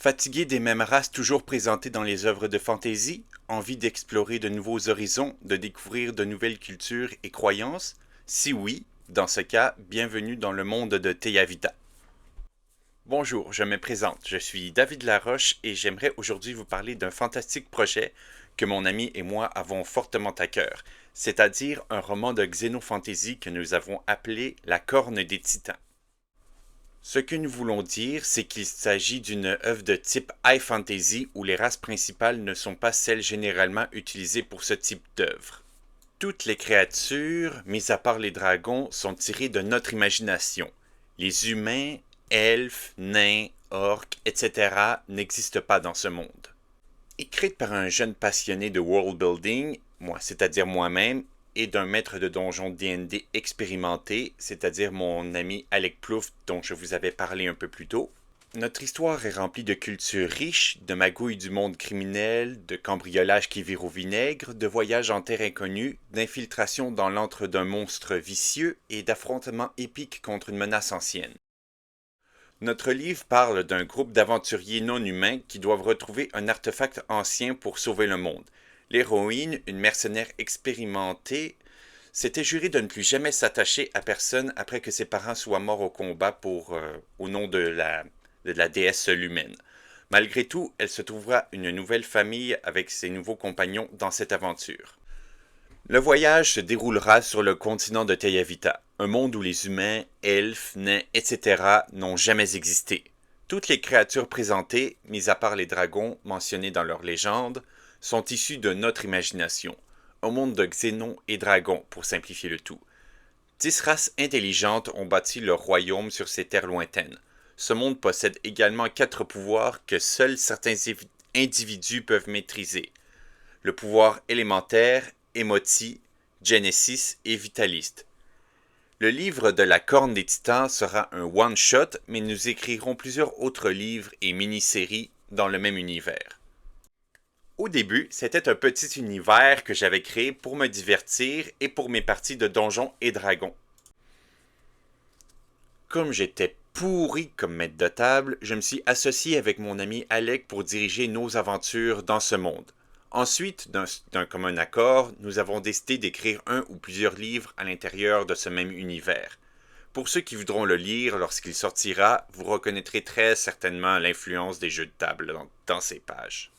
Fatigué des mêmes races toujours présentées dans les œuvres de fantasy? Envie d'explorer de nouveaux horizons, de découvrir de nouvelles cultures et croyances? Si oui, dans ce cas, bienvenue dans le monde de Teyavita. Bonjour, je me présente, je suis David Laroche et j'aimerais aujourd'hui vous parler d'un fantastique projet que mon ami et moi avons fortement à cœur, c'est-à-dire un roman de xénofantasy que nous avons appelé La Corne des Titans. Ce que nous voulons dire, c'est qu'il s'agit d'une œuvre de type high fantasy où les races principales ne sont pas celles généralement utilisées pour ce type d'œuvre. Toutes les créatures, mis à part les dragons, sont tirées de notre imagination. Les humains, elfes, nains, orques, etc. n'existent pas dans ce monde. Écrite par un jeune passionné de world building, c'est-à-dire moi-même, et d'un maître de donjon D&D expérimenté, c'est-à-dire mon ami Alec Plouffe dont je vous avais parlé un peu plus tôt. Notre histoire est remplie de cultures riches, de magouilles du monde criminel, de cambriolages qui virent au vinaigre, de voyages en terre inconnue, d'infiltration dans l'antre d'un monstre vicieux et d'affrontements épiques contre une menace ancienne. Notre livre parle d'un groupe d'aventuriers non humains qui doivent retrouver un artefact ancien pour sauver le monde. L'héroïne, une mercenaire expérimentée, s'était jurée de ne plus jamais s'attacher à personne après que ses parents soient morts au combat au nom de la déesse Lumène. Malgré tout, elle se trouvera une nouvelle famille avec ses nouveaux compagnons dans cette aventure. Le voyage se déroulera sur le continent de Teyavita, un monde où les humains, elfes, nains, etc. n'ont jamais existé. Toutes les créatures présentées, mis à part les dragons mentionnés dans leur légende, sont issus de notre imagination, un monde de xénos et dragons pour simplifier le tout. 10 races intelligentes ont bâti leur royaume sur ces terres lointaines. Ce monde possède également 4 pouvoirs que seuls certains individus peuvent maîtriser. Le pouvoir élémentaire, Émoti, Genesis et Vitaliste. Le livre de la Corne des Titans sera un one-shot, mais nous écrirons plusieurs autres livres et mini-séries dans le même univers. Au début, c'était un petit univers que j'avais créé pour me divertir et pour mes parties de Donjons et Dragons. Comme j'étais pourri comme maître de table, je me suis associé avec mon ami Alec pour diriger nos aventures dans ce monde. Ensuite, d'un commun accord, nous avons décidé d'écrire un ou plusieurs livres à l'intérieur de ce même univers. Pour ceux qui voudront le lire lorsqu'il sortira, vous reconnaîtrez très certainement l'influence des jeux de table dans ces pages.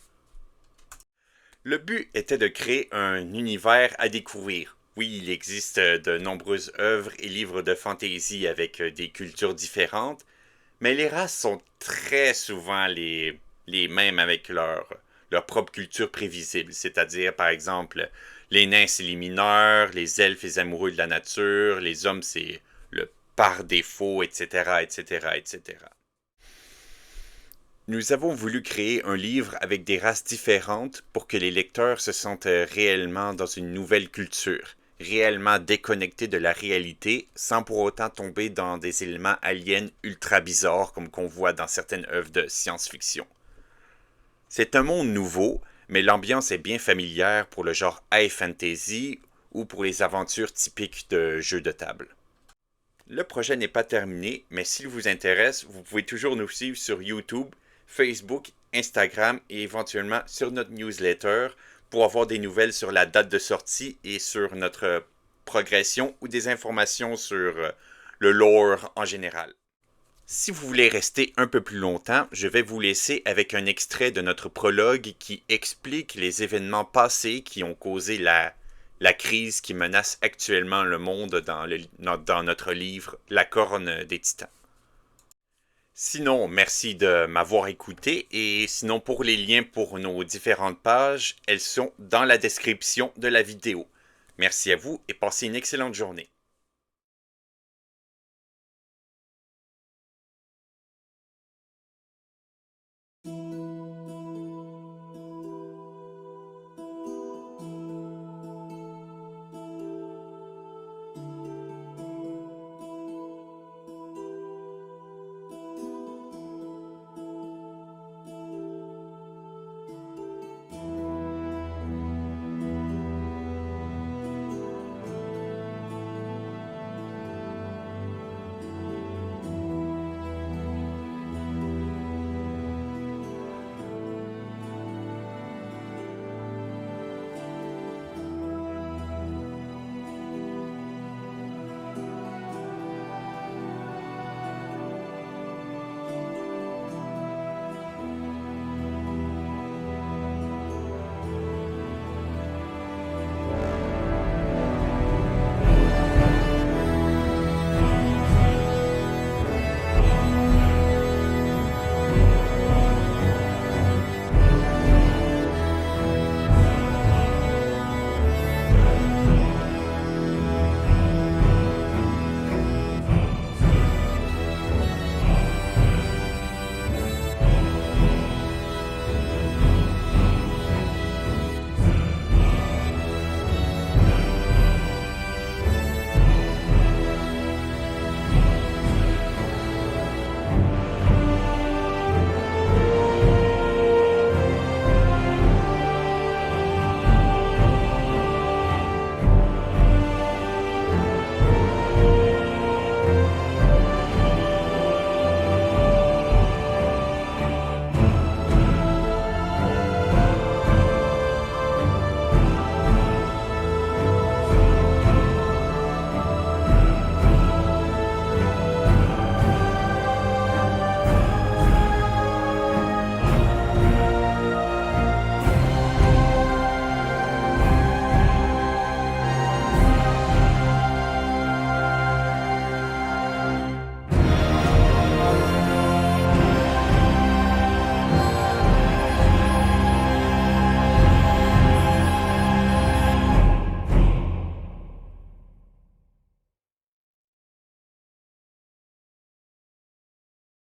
Le but était de créer un univers à découvrir. Oui, il existe de nombreuses œuvres et livres de fantasy avec des cultures différentes, mais les races sont très souvent les mêmes avec leur propre culture prévisible. C'est-à-dire, par exemple, les nains, c'est les mineurs, les elfes, les amoureux de la nature, les hommes, c'est le par défaut, etc., etc., etc. Nous avons voulu créer un livre avec des races différentes pour que les lecteurs se sentent réellement dans une nouvelle culture, réellement déconnectés de la réalité, sans pour autant tomber dans des éléments aliens ultra bizarres comme qu'on voit dans certaines œuvres de science-fiction. C'est un monde nouveau, mais l'ambiance est bien familière pour le genre high fantasy ou pour les aventures typiques de jeux de table. Le projet n'est pas terminé, mais s'il vous intéresse, vous pouvez toujours nous suivre sur YouTube, Facebook, Instagram et éventuellement sur notre newsletter pour avoir des nouvelles sur la date de sortie et sur notre progression ou des informations sur le lore en général. Si vous voulez rester un peu plus longtemps, je vais vous laisser avec un extrait de notre prologue qui explique les événements passés qui ont causé la crise qui menace actuellement le monde dans notre livre La Corne des Titans. Sinon, merci de m'avoir écouté et sinon pour les liens pour nos différentes pages, elles sont dans la description de la vidéo. Merci à vous et passez une excellente journée.